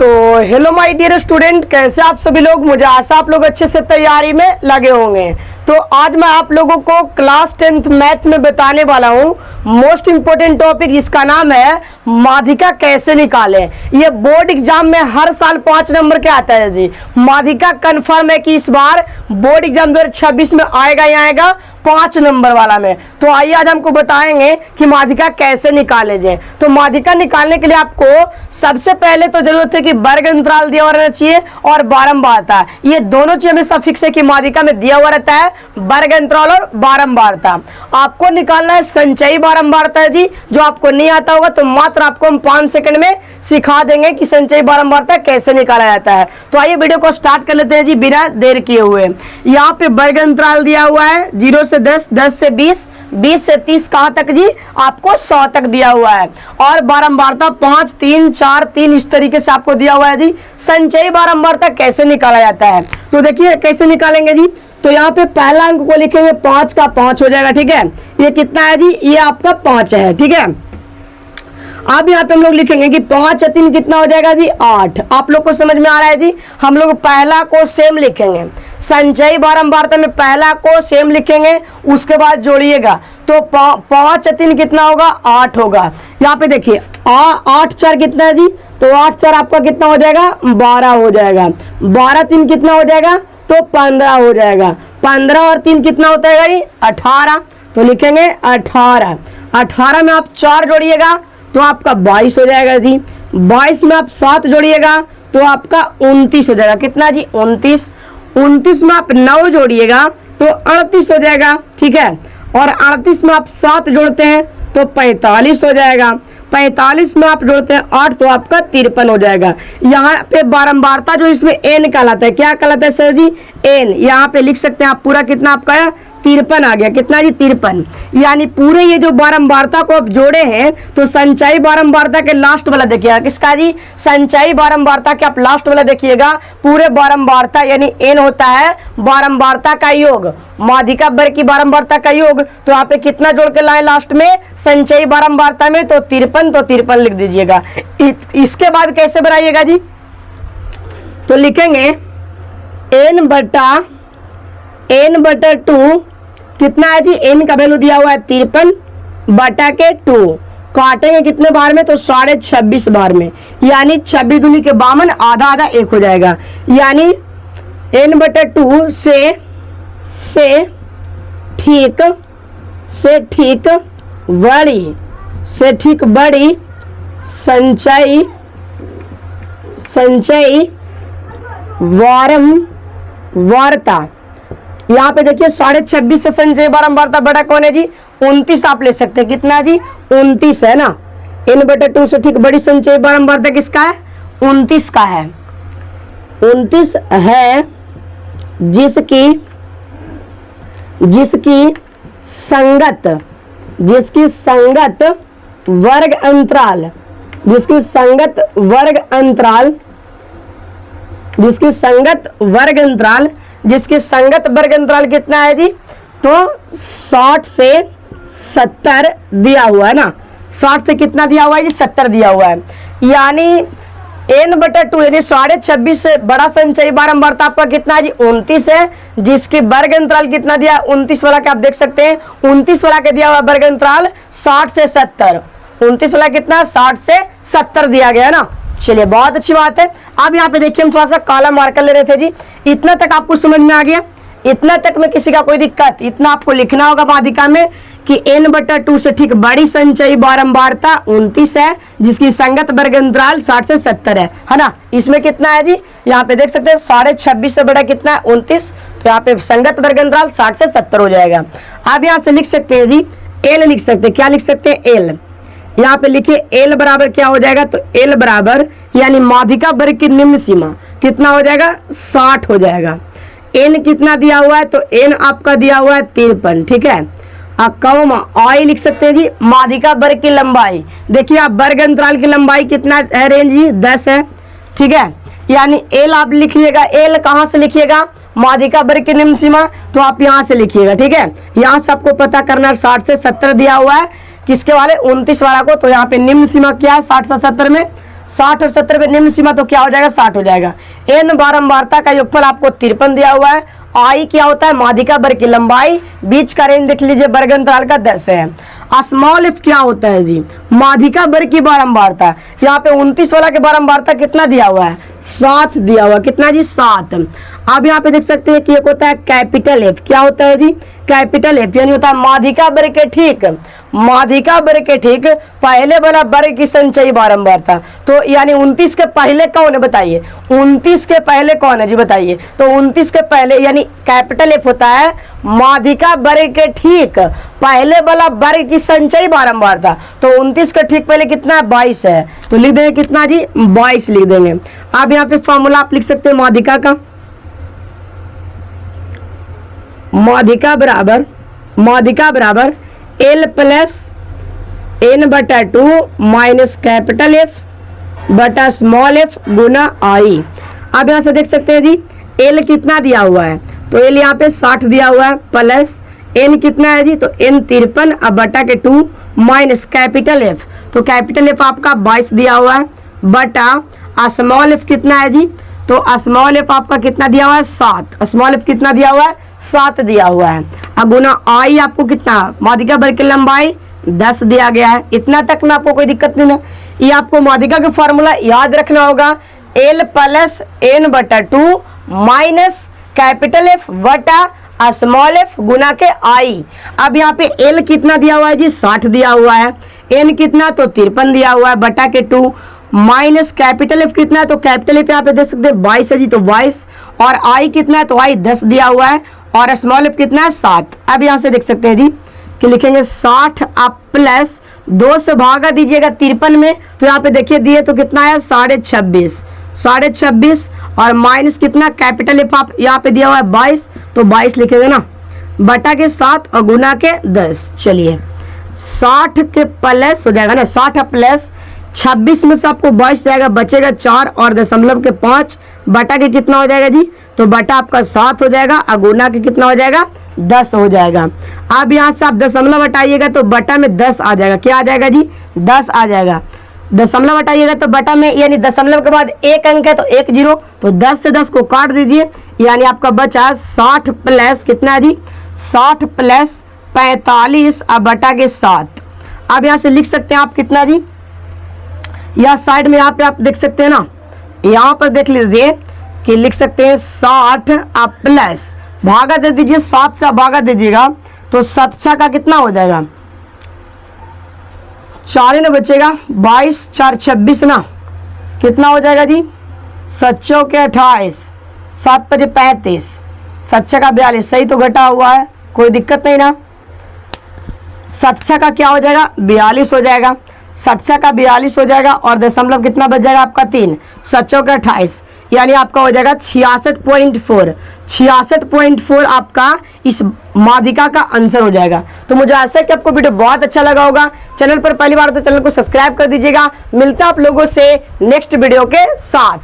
तो hello my dear student, कैसे आप सभी लोग। मुझे आशा आप लोग अच्छे से तैयारी में लगे होंगे। तो आज मैं आप लोगों को क्लास 10th मैथ में बताने वाला हूँ मोस्ट इंपोर्टेंट टॉपिक, जिसका नाम है माध्यिका कैसे निकालें। ये बोर्ड एग्जाम में हर साल 5 नंबर के आता है जी। माध्यिका कंफर्म है कि इस बार बोर्ड एग्जाम 2026 में आएगा ही आएगा 5 नंबर वाला में। तो आइए आज हमको बताएंगे कि माध्यिका कैसे निकाले जाए। तो माध्यिका निकालने के लिए आपको सबसे पहले तो जरूरत है कि वर्ग अंतराल दिया हुआ रहना चाहिए और बारंबारता। ये दोनों चीज हमेशा फिक्स है कि माध्यिका में दिया हुआ रहता है, वर्ग अंतराल और बारंबारता। आपको निकालना है संचयी बारंबारता जी। जो आपको नहीं आता होगा तो मात्र आपको हम 5 सेकंड में सिखा देंगे कि संचयी बारंबारता कैसे निकाला जाता है। तो आइए वीडियो को स्टार्ट कर लेते हैं जी बिना देर किए हुए। यहाँ पे वर्ग अंतराल दिया हुआ है 0 से 10, 10 से 20, 20 से 30 कहाँ तक जी, आपको 100 तक दिया हुआ है। और बारंबारता 5, 3, 4, 3 इस तरीके से आपको दिया हुआ है जी। संचयी बारंबारता कैसे निकाला जाता है तो देखिए कैसे निकालेंगे जी। तो यहाँ पे पहला अंक को लिखेंगे 5 का 5 हो जाएगा, ठीक है। ये कितना है जी, ये आपका 5 है, ठीक है। अब यहाँ पे हम लोग लिखेंगे कि 5 और 3 कितना हो जाएगा जी, 8। आप लोग को समझ में आ रहा है जी। हम लोग पहला को सेम लिखेंगे, संचयी बारंबारता में पहला को सेम लिखेंगे, उसके बाद जोड़िएगा तो 5 और 3 कितना होगा, 8 होगा। यहाँ पे देखिए 8 4 कितना है जी, तो 8 4 आपका कितना हो जाएगा, 12 हो जाएगा। 12 3 कितना हो जाएगा, तो 15 हो जाएगा। 15 और 3 कितना होता है जी, 18। तो लिखेंगे 18। 18 में आप 4 जोड़िएगा तो आपका 22 हो जाएगा जी। 22 में आप 7 जोड़िएगा तो आपका 29 हो जाएगा। कितना जी, 29। 29 में आप 9 जोड़िएगा तो 38 हो जाएगा, ठीक है। और 38 में आप 7 जोड़ते हैं तो 45 हो जाएगा। 45 में आप जोड़ते हैं 8 तो आपका 53 हो जाएगा। यहाँ पे बारंबारता जो इसमें n कहलाता है, क्या कहलाता है सर जी, n। यहाँ पे लिख सकते हैं आप पूरा कितना आपका है, 53 आ गया। कितना जी, 53। यानी पूरे ये जो बारंबारता को आप जोड़े हैं तो संचयी बारंबारता के लास्ट वाला देखिएगा, किसका जी, संचयी बारंबारता के आप लास्ट वाला देखिएगा। पूरे बारंबारता यानी n होता है बारंबारता का योग, माध्यिका वर्ग की बारंबारता का योग। तो यहाँ पे कितना जोड़ के लाए लास्ट में, संचयी बारंबारता में तो 53, तो 53 लिख दीजिएगा। इसके बाद कैसे बनाइएगा जी, तो लिखेंगे n बटा 2 कितना है जी, n का वैल्यू दिया हुआ है 53 बटा के 2। काटेंगे कितने बार में, तो 26.5 बार में। यानी 26 दूनी के 52, आधा आधा 1 हो जाएगा। यानी n बटा 2 से ठीक बड़ी संचयी बारंबारता। यहाँ पे देखिए 26.5 से संचयी बारंबारता बड़ा कौन है जी, 29 आप ले सकते हैं। कितना है जी, 29 है ना। n बटा 2 से ठीक बड़ी संचयी बारंबारता किसका है, 29 का है। 29 है जिसकी संगत वर्ग अंतराल कितना है जी, तो 60 से 70 दिया हुआ है ना। 60 से कितना दिया हुआ है जी, 70 दिया हुआ है। यानी n बटा 2 यानी 26.5 से बड़ा संचयी बारंबारता आपका कितना है जी, 29 है। जिसकी वर्ग अंतराल कितना दिया, 29 वाला के आप देख सकते हैं। 29 वाला के दिया हुआ वर्ग अंतराल 60 से 70। 29 वाला कितना, 60 से 70 दिया गया ना। चलिए बहुत अच्छी बात है। अब यहाँ पे देखिए हम थोड़ा सा काला मार्कर ले रहे थे जी। इतना तक आपको समझ में आ गया, इतना तक में किसी का कोई दिक्कत, इतना आपको लिखना होगा माध्यिका में कि n बटा 2 से ठीक बड़ी संचयी बारंबारता 29 है, जिसकी संगत वर्ग अंतराल 60 से 70 है ना। इसमें कितना है जी, यहाँ पे देख सकते हैं 26.5 से बड़ा कितना है, 29। तो यहाँ पे संगत वर्ग अंतराल 60 से 70 हो जाएगा। अब यहाँ से लिख सकते हैं जी l, लिख सकते हैं, क्या लिख सकते हैं, l। यहाँ पे लिखिए l बराबर क्या हो जाएगा, तो l बराबर यानी माध्यिका वर्ग की निम्न सीमा कितना हो जाएगा, 60 हो जाएगा। n कितना दिया हुआ है, तो n आपका दिया हुआ है 53, ठीक है। आई लिख सकते हैं जी माध्यिका वर्ग की लंबाई। देखिए आप वर्ग अंतराल की लंबाई कितना है, रेंज जी 10 है, ठीक है। यानी l आप लिखिएगा, l कहाँ से लिखिएगा, माध्यिका वर्ग की निम्न सीमा, तो आप यहाँ से लिखिएगा, ठीक है। यहाँ से आपको पता करना है 60 से 70 दिया हुआ है, किसके वाले 29 वाला को। तो यहाँ पे निम्न सीमा क्या है 60 से 70 में, 60 और 70 पे निम्न सीमा तो क्या हो जाएगा 60 हो जाएगा। n बारंबारता का योगफल आपको 53 दिया हुआ है। आई क्या होता है माध्यिका वर्ग की लंबाई, बीच का रेंज देख लीजिए वर्ग अंतराल का 10 है। स्मॉल एफ क्या होता है जी माध्यिका वर्ग की बारंबारता, यहाँ पे 29 वाला के बारंबारता कितना दिया हुआ है 7 दिया हुआ, कितना जी 7। अब यहाँ पे देख सकते हैं कि एक होता है कैपिटल एफ, क्या होता है जी कैपिटल एफ यानी होता है माध्यिका वर्ग के ठीक, माध्यिका वर्ग के ठीक पहले वाला वर्ग की संचयी बारंबारता। तो यानी 29 के पहले कौन है बताइए, 29 के पहले कौन है जी बताइए। तो 29 के पहले यानी कैपिटल एफ होता है माध्यिका वर्ग के ठीक पहले वाला वर्ग की संचयी बारंबारता। तो 29 के ठीक पहले कितना है 22 है, तो लिख देंगे कितना जी 22 लिख देंगे। अब यहाँ पे फॉर्मूला आप लिख सकते हैं माध्यिका का, माध्यिका बराबर L प्लस n बटा 2 माइनस कैपिटल एफ बटा स्मॉल एफ गुना आई। अब यहाँ से देख सकते हैं जी L कितना दिया हुआ है, तो L यहाँ पे 60 दिया हुआ है, प्लस n कितना है जी तो n 53 अब बटा के 2 माइनस कैपिटल एफ, तो कैपिटल एफ आपका 22 दिया हुआ है बटा स्मॉल एफ कितना है जी, तो स्मॉल एफ आपका कितना दिया हुआ है 7, स्मॉल एफ कितना दिया हुआ है 7 दिया हुआ है। अब गुना आई आपको कितना माध्यिका वर्ग की लंबाई 10 दिया गया है। इतना तक में आपको कोई दिक्कत नहीं है। ये आपको माध्यिका का फॉर्मूला याद रखना होगा, L प्लस n बटा 2 माइनस कैपिटल एफ बटा स्मॉल एफ गुना के आई। अब यहाँ पे L कितना दिया हुआ है जी 60 दिया हुआ है, n कितना तो 53 दिया हुआ है बटा के 2 माइनस कैपिटल एफ कितना है, तो कैपिटल एफ यहाँ पे देख सकते हैं 22 है जी तो 22, और आई कितना है तो आई 10 दिया हुआ है, और स्मॉल एफ कितना है 7। अब यहाँ से देख सकते हैं जी कि लिखेंगे 60 आप प्लस 2 से भागा दीजिएगा 53 में, तो यहाँ पे देखिए दिए तो कितना है 26.5 और माइनस कितना कैपिटल एफ आप यहाँ पे दिया हुआ है 22, तो 22 लिखेंगे ना बटा के 7 और गुना के 10। चलिए 60 के प्लस हो जाएगा ना 60 प्लस 26 में से आपको 22 जाएगा, बचेगा 4 और दशमलव के 5 बटा के कितना हो जाएगा जी, तो बटा आपका 7 हो जाएगा और गुना के कितना हो जाएगा 10 हो जाएगा। अब यहाँ से आप दशमलव हटाइएगा तो बटा में 10 आ जाएगा, क्या आ जाएगा जी 10 आ जाएगा। दशमलव हटाइएगा तो बटा में यानी दशमलव के बाद एक अंक है तो 1 0, तो 10 से 10 को काट दीजिए, यानी आपका बचा 60 प्लस कितना है जी 60 प्लस 45 अब बटा के 7। अब यहाँ से लिख सकते हैं आप कितना जी, या साइड में यहाँ पे आप देख सकते हैं ना, यहाँ पर देख लीजिए कि लिख सकते हैं 60 आप प्लस भागा दे दीजिए, 7 से भागा दीजिएगा तो 7 का कितना हो जाएगा 4 न बचेगा 22 4 26 ना, कितना हो जाएगा जी 7 के 28 7 5 35 7 का 42, सही तो घटा हुआ है कोई दिक्कत नहीं ना। 7 का क्या हो जाएगा 42 हो जाएगा, 7 का 42 हो जाएगा और दशमलव कितना बच जाएगा आपका 3, 7 के 28 यानी आपका हो जाएगा 66.4 आपका इस माध्यिका का आंसर हो जाएगा। तो मुझे आशा है कि आपको वीडियो बहुत अच्छा लगा होगा। चैनल पर पहली बार तो चैनल को सब्सक्राइब कर दीजिएगा। मिलते हैं आप लोगों से नेक्स्ट वीडियो के साथ।